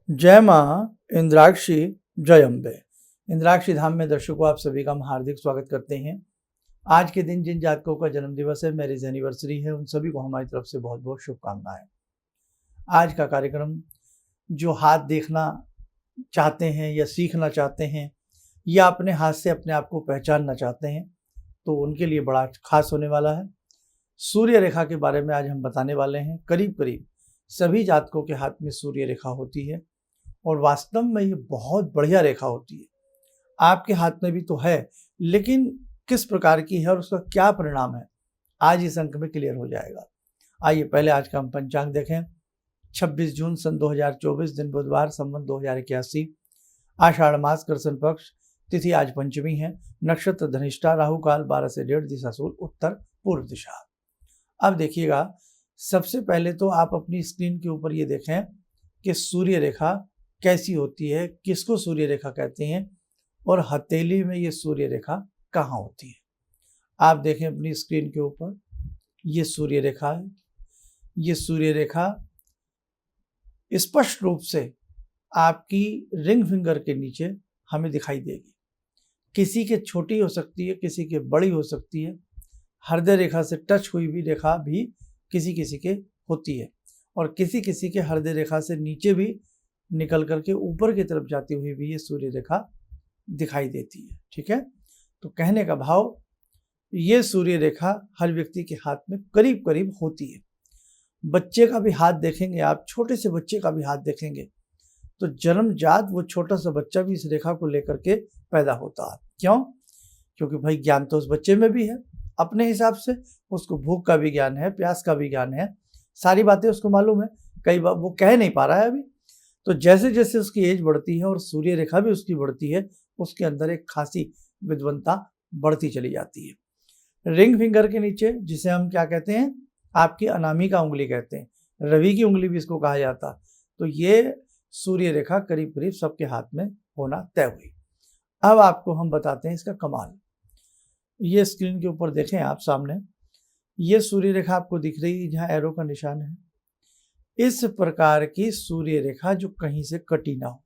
जय माँ इंद्राक्षी जय अम्बे। इंद्राक्षी धाम में दर्शकों आप सभी का हम हार्दिक स्वागत करते हैं। आज के दिन जिन जातकों का जन्म दिवस है, मैरिज एनिवर्सरी है, उन सभी को हमारी तरफ से बहुत बहुत शुभकामनाएं। आज का कार्यक्रम जो हाथ देखना चाहते हैं या सीखना चाहते हैं या अपने हाथ से अपने आप को पहचानना चाहते हैं तो उनके लिए बड़ा खास होने वाला है। सूर्य रेखा के बारे में आज हम बताने वाले हैं। करीब करीब सभी जातकों के हाथ में सूर्य रेखा होती है और वास्तव में ये बहुत बढ़िया रेखा होती है। आपके हाथ में भी तो है, लेकिन किस प्रकार की है और उसका क्या परिणाम है, आज इस अंक में क्लियर हो जाएगा। आइए पहले आज का हम पंचांग देखें। 26 जून सन 2024, दिन बुधवार, संवत 2081, आषाढ़ मास, कृष्ण पक्ष, तिथि आज पंचमी है, नक्षत्र धनिष्ठा, राहु काल 12 से 1:30, दिशा सूल उत्तर पूर्व दिशा। अब देखिएगा, सबसे पहले तो आप अपनी स्क्रीन के ऊपर ये देखें कि सूर्य रेखा कैसी होती है, किसको सूर्य रेखा कहते हैं और हथेली में ये सूर्य रेखा कहाँ होती है। आप देखें अपनी स्क्रीन के ऊपर, ये सूर्य रेखा है। ये सूर्य रेखा स्पष्ट रूप से आपकी रिंग फिंगर के नीचे हमें दिखाई देगी। किसी के छोटी हो सकती है, किसी के बड़ी हो सकती है। हृदय रेखा से टच हुई भी रेखा भी किसी किसी के होती है और किसी किसी के हृदय रेखा से नीचे भी निकल करके ऊपर की तरफ जाती हुई भी ये सूर्य रेखा दिखाई देती है। ठीक है, तो कहने का भाव, ये सूर्य रेखा हर व्यक्ति के हाथ में करीब करीब होती है। बच्चे का भी हाथ देखेंगे आप, छोटे से बच्चे का भी हाथ देखेंगे तो जन्मजात वो छोटा सा बच्चा भी इस रेखा को लेकर के पैदा होता है। क्यों? क्योंकि भाई ज्ञान तो उस बच्चे में भी है अपने हिसाब से। उसको भूख का भी ज्ञान है, प्यास का भी ज्ञान है, सारी बातें उसको मालूम है। कई बार वो कह नहीं पा रहा है अभी। तो जैसे जैसे उसकी एज बढ़ती है और सूर्य रेखा भी उसकी बढ़ती है, उसके अंदर एक खासी विद्वत्ता बढ़ती चली जाती है। रिंग फिंगर के नीचे, जिसे हम क्या कहते हैं, आपकी अनामिका उंगली कहते हैं, रवि की उंगली भी इसको कहा जाता। तो ये सूर्य रेखा करीब करीब सबके हाथ में होना तय हुई। अब आपको हम बताते हैं इसका कमाल। ये स्क्रीन के ऊपर देखें आप सामने, ये सूर्य रेखा आपको दिख रही है जहाँ एरो का निशान है। इस प्रकार की सूर्य रेखा जो कहीं से कटी ना हो,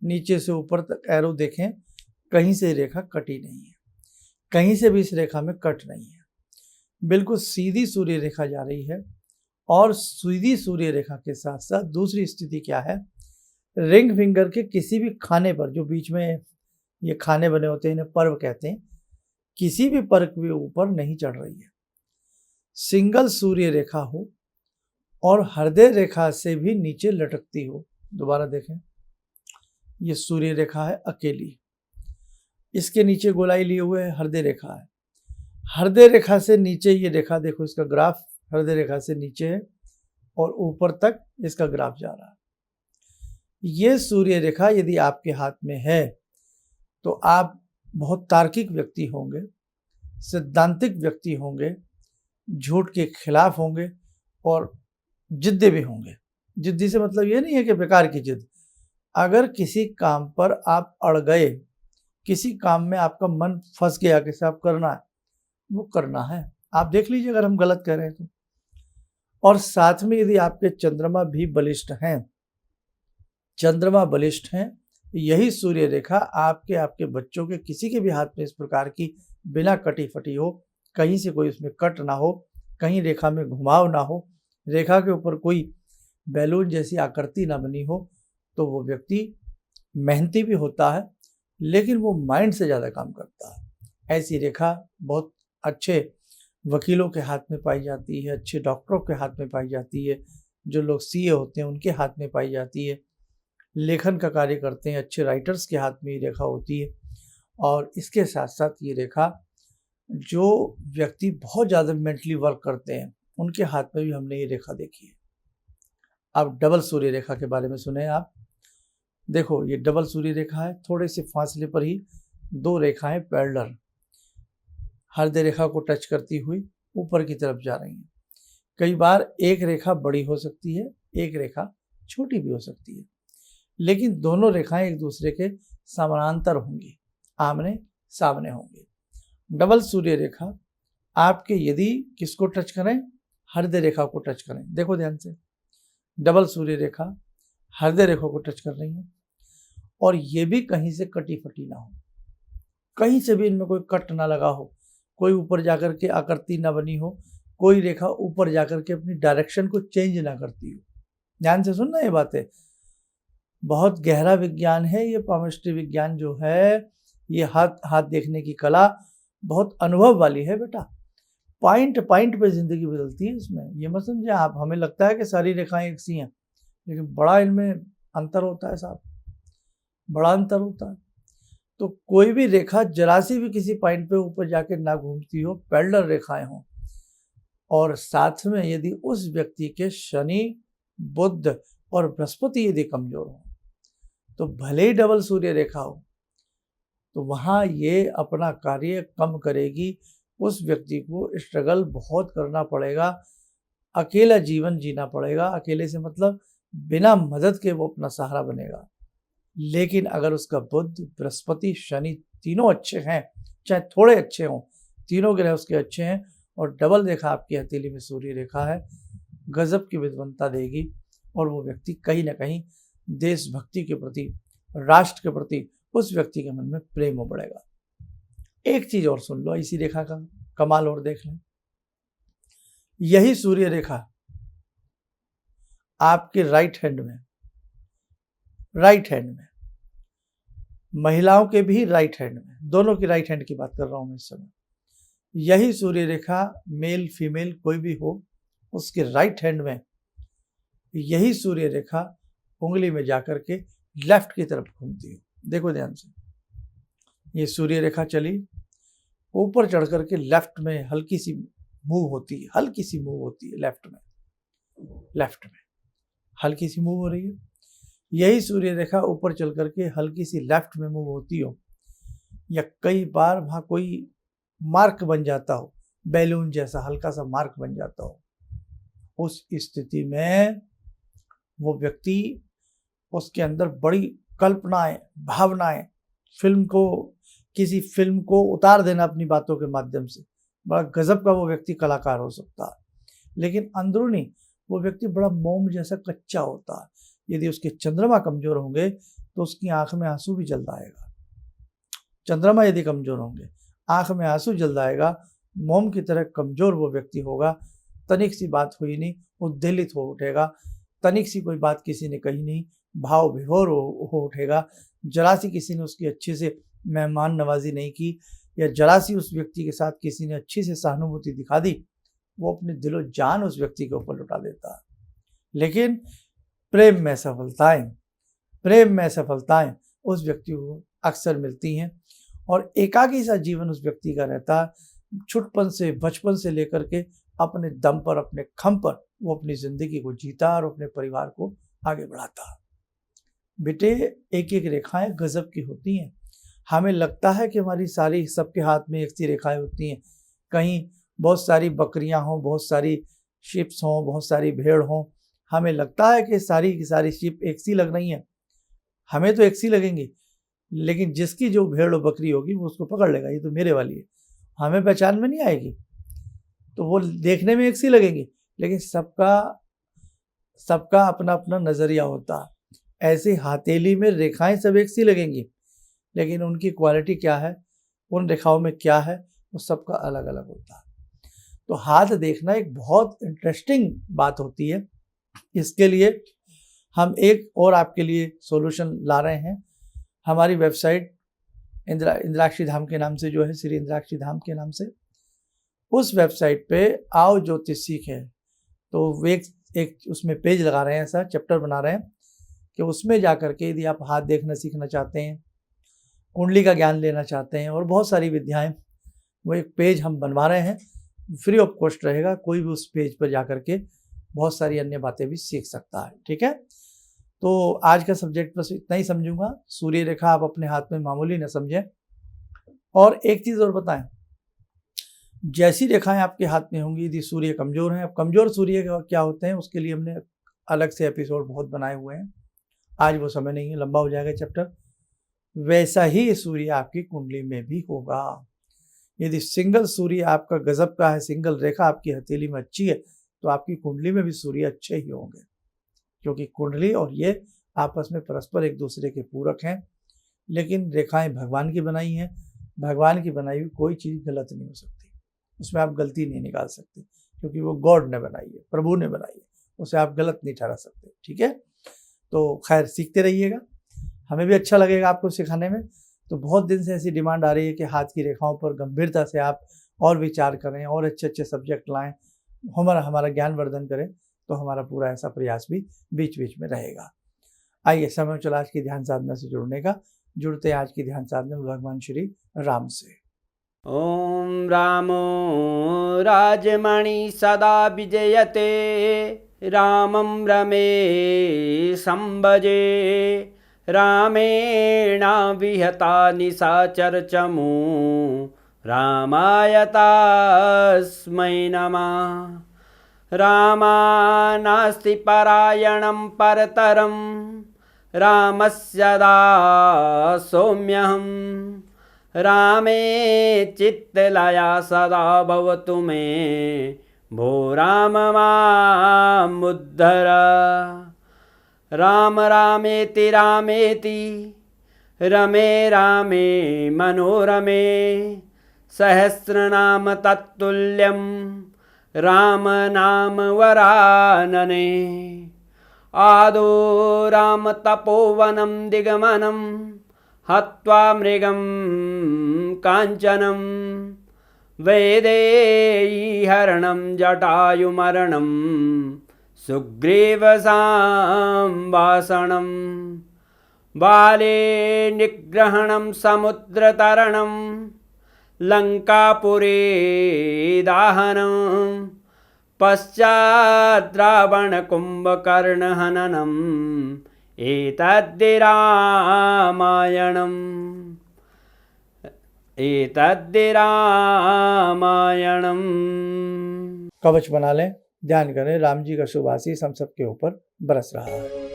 नीचे से ऊपर तक एरो देखें, कहीं से रेखा कटी नहीं है, कहीं से भी इस रेखा में कट नहीं है, बिल्कुल सीधी सूर्य रेखा जा रही है। और सीधी सूर्य रेखा के साथ साथ दूसरी स्थिति क्या है, रिंग फिंगर के किसी भी खाने पर, जो बीच में ये खाने बने होते हैं, इन्हें पर्व कहते हैं, किसी भी पर्व के ऊपर नहीं चढ़ रही है। सिंगल सूर्य रेखा हो और हृदय रेखा से भी नीचे लटकती हो। दोबारा देखें, ये सूर्य रेखा है अकेली, इसके नीचे गोलाई लिए हुए हृदय रेखा है। हृदय रेखा से नीचे ये रेखा देखो, इसका ग्राफ हृदय रेखा से नीचे है और ऊपर तक इसका ग्राफ जा रहा है। ये सूर्य रेखा यदि आपके हाथ में है तो आप बहुत तार्किक व्यक्ति होंगे, सिद्धांतिक व्यक्ति होंगे, झूठ के खिलाफ होंगे और जिद्दी भी होंगे। जिद्दी से मतलब ये नहीं है कि बेकार की जिद। अगर किसी काम पर आप अड़ गए, किसी काम में आपका मन फंस गया, किसे आप करना है वो करना है। आप देख लीजिए अगर हम गलत कह रहे हैं तो। और साथ में यदि आपके चंद्रमा भी बलिष्ठ हैं, चंद्रमा बलिष्ठ हैं, यही सूर्य रेखा आपके बच्चों के किसी के भी हाथ में इस प्रकार की बिना कटी फटी हो, कहीं से कोई उसमें कट ना हो, कहीं रेखा में घुमाव ना हो, रेखा के ऊपर कोई बैलून जैसी आकृति ना बनी हो, तो वो व्यक्ति मेहनती भी होता है लेकिन वो माइंड से ज़्यादा काम करता है। ऐसी रेखा बहुत अच्छे वकीलों के हाथ में पाई जाती है, अच्छे डॉक्टरों के हाथ में पाई जाती है, जो लोग सीए होते हैं उनके हाथ में पाई जाती है, लेखन का कार्य करते हैं अच्छे राइटर्स के हाथ में ये रेखा होती है। और इसके साथ साथ ये रेखा जो व्यक्ति बहुत ज़्यादा मेंटली वर्क करते हैं उनके हाथ में भी हमने ये रेखा देखी है। अब डबल सूर्य रेखा के बारे में सुने आप। देखो, ये डबल सूर्य रेखा है, थोड़े से फासले पर ही दो रेखाएं पैरेलल हृदय रेखा को टच करती हुई ऊपर की तरफ जा रही हैं। कई बार एक रेखा बड़ी हो सकती है, एक रेखा छोटी भी हो सकती है, लेकिन दोनों रेखाएं एक दूसरे के समानांतर होंगी, आमने सामने होंगी। डबल सूर्य रेखा आपके यदि किसको टच करें, हृदय रेखा को टच करें। देखो ध्यान से, डबल सूर्य रेखा हृदय रेखा को टच कर रही हैं, और ये भी कहीं से कटी फटी ना हो, कहीं से भी इनमें कोई कट ना लगा हो, कोई ऊपर जाकर के आकृति ना बनी हो, कोई रेखा ऊपर जाकर के अपनी डायरेक्शन को चेंज ना करती हो। ध्यान से सुनना ये बातें, बहुत गहरा विज्ञान है ये पामिस्ट्री विज्ञान जो है, ये हाथ देखने की कला बहुत अनुभव वाली है बेटा। पॉइंट पॉइंट पे जिंदगी बदलती है इसमें, ये मत समझे आप। हमें लगता है कि सारी रेखाएं एक सी हैं, लेकिन बड़ा इनमें अंतर होता है साहब, बड़ा अंतर होता है। तो कोई भी रेखा जरा सी भी किसी पॉइंट पे ऊपर जाके ना घूमती हो, पैरेलल रेखाएं हों, और साथ में यदि उस व्यक्ति के शनि, बुध और बृहस्पति यदि कमजोर हो, तो भले ही डबल सूर्य रेखा हो, तो वहाँ ये अपना कार्य कम करेगी। उस व्यक्ति को स्ट्रगल बहुत करना पड़ेगा, अकेला जीवन जीना पड़ेगा। अकेले से मतलब बिना मदद के वो अपना सहारा बनेगा। लेकिन अगर उसका बुध, बृहस्पति, शनि तीनों अच्छे हैं, चाहे थोड़े अच्छे हों, तीनों ग्रह उसके अच्छे हैं, और डबल रेखा आपकी हथेली में सूर्य रेखा है, गजब की विद्वता देगी। और वो व्यक्ति कहीं ना कहीं देशभक्ति के प्रति, राष्ट्र के प्रति उस व्यक्ति के मन में प्रेम बढ़ेगा। एक चीज और सुन लो, इसी रेखा का कमाल और देख लें। यही सूर्य रेखा आपके राइट हैंड में, महिलाओं के भी राइट हैंड में, दोनों की राइट हैंड की बात कर रहा हूं मैं इस समय। यही सूर्य रेखा मेल फीमेल कोई भी हो, उसके राइट हैंड में यही सूर्य रेखा उंगली में जाकर के लेफ्ट की तरफ घूमती है। देखो ध्यान से, ये सूर्य रेखा चली ऊपर चढ़ करके लेफ्ट में हल्की सी मूव होती है, लेफ्ट में हल्की सी मूव हो रही है। यही सूर्य रेखा ऊपर चल करके हल्की सी लेफ्ट में मूव होती हो, या कई बार वहाँ कोई मार्क बन जाता हो, बैलून जैसा हल्का सा मार्क बन जाता हो, उस स्थिति में वो व्यक्ति, उसके अंदर बड़ी कल्पनाएं, भावनाएं, किसी फिल्म को उतार देना अपनी बातों के माध्यम से, बड़ा गजब का वो व्यक्ति कलाकार हो सकता है। लेकिन अंदरूनी वो व्यक्ति बड़ा मोम जैसा कच्चा होता है। यदि उसके चंद्रमा कमजोर होंगे तो उसकी आंख में आंसू भी जल्द आएगा। चंद्रमा यदि कमजोर होंगे, आंख में आंसू जल्द आएगा, मोम की तरह कमजोर वो व्यक्ति होगा। तनिक सी बात हुई नहीं, उद्वेलित हो उठेगा, तनिक सी कोई बात किसी ने कही नहीं, भाव विभोर हो उठेगा। जरा सी किसी ने उसकी अच्छे से मेहमान नवाजी नहीं की, या जरा सी उस व्यक्ति के साथ किसी ने अच्छी से सहानुभूति दिखा दी, वो अपने दिलो जान उस व्यक्ति के ऊपर लुटा देता है। लेकिन प्रेम में सफलताएं उस व्यक्ति को अक्सर मिलती हैं, और एकाकी सा जीवन उस व्यक्ति का रहता है। छुटपन से, बचपन से लेकर के अपने दम पर, अपने खम पर वो अपनी जिंदगी को जीता और अपने परिवार को आगे बढ़ाता। बेटे, एक एक रेखाएं गजब की होती हैं। हमें लगता है कि हमारी सारी, सबके हाथ में एक सी रेखाएं होती हैं। कहीं बहुत सारी बकरियां हों, बहुत सारी शिप्स हों, बहुत सारी भेड़ हों, हमें लगता है कि सारी की सारी शिप एक सी लग रही हैं, हमें तो एक सी लगेंगी, लेकिन जिसकी जो भेड़ और बकरी होगी वो उसको पकड़ लेगा, ये तो मेरे वाली है, हमें पहचान में नहीं आएगी। तो वो देखने में एक सी लगेंगी, लेकिन सबका अपना अपना नजरिया होता है। ऐसे हथेली में रेखाएं सब एक सी लगेंगी, लेकिन उनकी क्वालिटी क्या है, उन रेखाओं में क्या है, वो सबका अलग अलग होता है। तो हाथ देखना एक बहुत इंटरेस्टिंग बात होती है। इसके लिए हम एक और आपके लिए सॉल्यूशन ला रहे हैं। हमारी वेबसाइट इंद्राक्षी धाम के नाम से जो है, श्री इंद्राक्षी धाम के नाम से, उस वेबसाइट पे आओ ज्योतिष सीखें, तो वे एक उसमें पेज लगा रहे हैं, ऐसा चैप्टर बना रहे हैं कि उसमें जाकर के यदि आप हाथ देखना सीखना चाहते हैं, कुंडली का ज्ञान लेना चाहते हैं और बहुत सारी विद्याएं, वो एक पेज हम बनवा रहे हैं, फ्री ऑफ कॉस्ट रहेगा। कोई भी उस पेज पर जाकर के बहुत सारी अन्य बातें भी सीख सकता है। ठीक है, तो आज का सब्जेक्ट बस इतना ही समझूंगा। सूर्य रेखा आप अपने हाथ में मामूली न समझें। और एक चीज़ और बताएं, जैसी रेखाएं आपके हाथ में होंगी, यदि सूर्य कमजोर हैं, अब कमजोर सूर्य क्या होते हैं उसके लिए हमने अलग से एपिसोड बहुत बनाए हुए हैं, आज वो समय नहीं है, लंबा हो जाएगा चैप्टर। वैसा ही सूर्य आपकी कुंडली में भी होगा। यदि सिंगल सूर्य आपका गजब का है, सिंगल रेखा आपकी हथेली में अच्छी है, तो आपकी कुंडली में भी सूर्य अच्छे ही होंगे, क्योंकि कुंडली और ये आपस में परस्पर एक दूसरे के पूरक हैं, लेकिन रेखाएं भगवान की बनाई हैं। भगवान की बनाई हुई कोई चीज़ गलत नहीं हो सकती, उसमें आप गलती नहीं निकाल सकते, क्योंकि वो गॉड ने बनाई है, प्रभु ने बनाई है, उसे आप गलत नहीं ठहरा सकते। ठीक है, तो खैर सीखते रहिएगा, हमें भी अच्छा लगेगा आपको सिखाने में। तो बहुत दिन से ऐसी डिमांड आ रही है कि हाथ की रेखाओं पर गंभीरता से आप और विचार करें और अच्छे अच्छे सब्जेक्ट लाएं, हमारा ज्ञान वर्धन करें, तो हमारा पूरा ऐसा प्रयास भी बीच बीच में रहेगा। आइए समय चला आज की ध्यान साधना से जुड़ते हैं आज की ध्यान साधना में भगवान श्री राम से। ओम रामो राजमणि सदा विजयते, रामं रमे संभजे, रामेण विहता निशाचरचमू, रामाय तस्मै नमः। रामानास्ति परायणं परतरं, रामस्य दासोऽम्यहम्। रामे चित्तलया सदा भवतु मे, भो राम मामुद्धर। राम रामेति रामेति, रमे रामे मनोरमे, सहस्रनाम तत्तुल्यं, राम नाम वरानने। आदो राम तपोवनं दिगमनं, हत्वा मृगं काञ्चनं, वैदेहीहरणं जटायुमरणं, सुग्रीवसंवासनं, बाले निग्रहणं समुद्रतरणं, लङ्कापुरे दाहनं, पश्चात् रावणकुम्भकर्णहननं, एतद्धि रामायणम्। कवच बना लें, ध्यान करें, राम जी का शुभ आशीष हम सबके ऊपर बरस रहा है।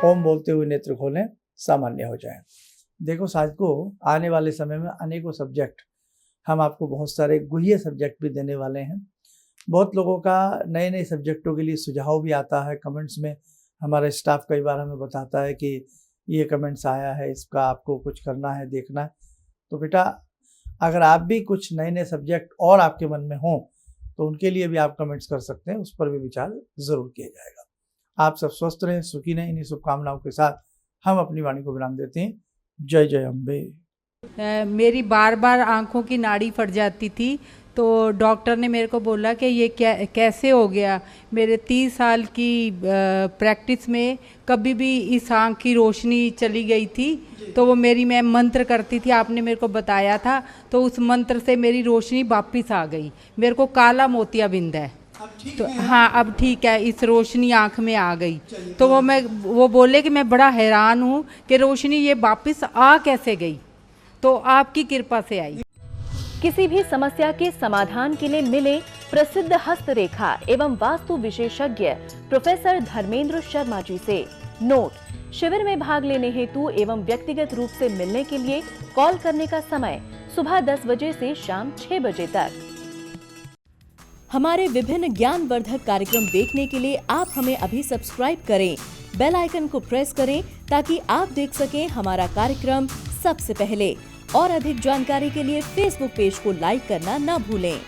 ओम बोलते हुए नेत्र खोलें, सामान्य हो जाएं। देखो साथियों, आने वाले समय में अनेकों सब्जेक्ट, हम आपको बहुत सारे गुह्य सब्जेक्ट भी देने वाले हैं। बहुत लोगों का नए नए सब्जेक्टों के लिए सुझाव भी आता है कमेंट्स में। हमारा स्टाफ कई बार हमें बताता है कि ये कमेंट्स आया है, इसका आपको कुछ करना है, देखना है। तो बेटा, अगर आप भी कुछ नए नए सब्जेक्ट और आपके मन में हों तो उनके लिए भी आप कमेंट्स कर सकते हैं, उस पर भी विचार ज़रूर किया जाएगा। आप सब स्वस्थ रहें, सुखी रहें। इन्हीं शुभकामनाओं के साथ हम अपनी वाणी को विराम देते हैं। जय जय अम्बे। मेरी बार बार आंखों की नाड़ी फट जाती थी, तो डॉक्टर ने मेरे को बोला कि ये कैसे हो गया। मेरे 30 साल की प्रैक्टिस में कभी भी इस आंख की रोशनी चली गई थी, तो वो मैं मंत्र करती थी, आपने मेरे को बताया था, तो उस मंत्र से मेरी रोशनी वापस आ गई। मेरे को काला मोतियाबिंद है, तो हाँ अब ठीक है, इस रोशनी आंख में आ गई। तो वो बोले कि मैं बड़ा हैरान हूँ कि रोशनी ये वापस आ कैसे गई, तो आपकी कृपा से आई। किसी भी समस्या के समाधान के लिए मिले प्रसिद्ध हस्तरेखा एवं वास्तु विशेषज्ञ प्रोफेसर धर्मेंद्र शर्मा जी से। नोट: शिविर में भाग लेने हेतु एवं व्यक्तिगत रूप से मिलने के लिए कॉल करने का समय सुबह 10 बजे से शाम 6 बजे तक। हमारे विभिन्न ज्ञानवर्धक कार्यक्रम देखने के लिए आप हमें अभी सब्सक्राइब करें, बेल आइकन को प्रेस करें ताकि आप देख सकें हमारा कार्यक्रम सबसे पहले। और अधिक जानकारी के लिए फेसबुक पेज को लाइक करना न भूलें।